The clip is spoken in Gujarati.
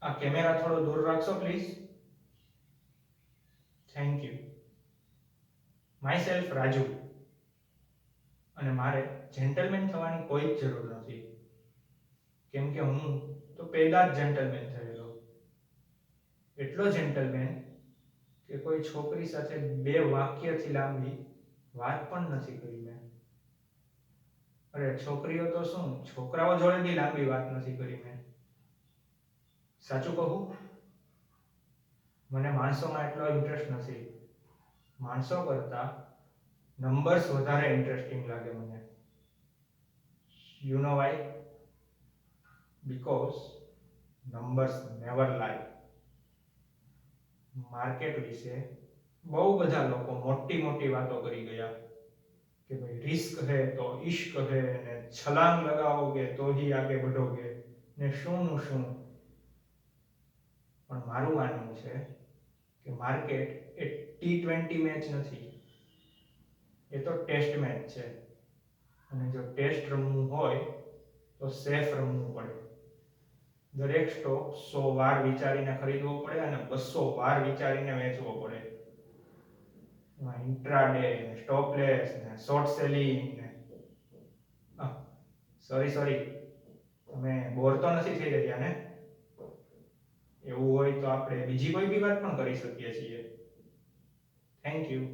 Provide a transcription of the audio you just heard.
આ કેમેરા થોડો દૂર રાખશો please. Thank you. My self Raju. અને મારે જેન્ટલમેન થવાની કોઈ જ જરૂર નથી, કેમ કે હું તો પેદા જ જેન્ટલમેન થયેલો. એટલો જેન્ટલમેન કે કોઈ છોકરી સાથે 2 વાક્યથી લાંબી વાત પણ નથી કરી મેં. અરે છોકરીઓ તો શું, છોકરાઓ જોડે બી લાંબી વાત નથી કરી મેં. સાચું કહું, મને માણસોમાં એટલો ઇન્ટરેસ્ટ નથી. માણસો કરતા નંબર્સ વધારે ઇન્ટરેસ્ટિંગ લાગે મને. You know why? Because numbers never lie. Market વિશે બહુ બધા લોકો મોટી મોટી વાતો કરી ગયા કે ભાઈ રિસ્ક હે તો ઇશ્ક હે ને છલાંગ લગાઓગે તો ही आगे बढ़ोगे ને શું શું. પણ મારું માનવું છે કે માર્કેટ એ T20 મેચ નથી, એ તો ટેસ્ટ મેચ છે. અને જો ટેસ્ટ રમવું હોય તો સેફ રમવું પડે. દરેક સ્ટોક 100 વાર વિચારીને ખરીદવો પડે અને 200 વાર વિચારીને વેચવો પડે. એમાં ઇન્ટ્રાડે ને સ્ટોપલેસ ને શોર્ટ સેલિંગ ને સોરી તમે બોર તો નથી થઈ રહ્યા ને? એવું હોય તો આપણે બીજી કોઈ બી વાત પણ કરી શકીએ છીએ. Thank you.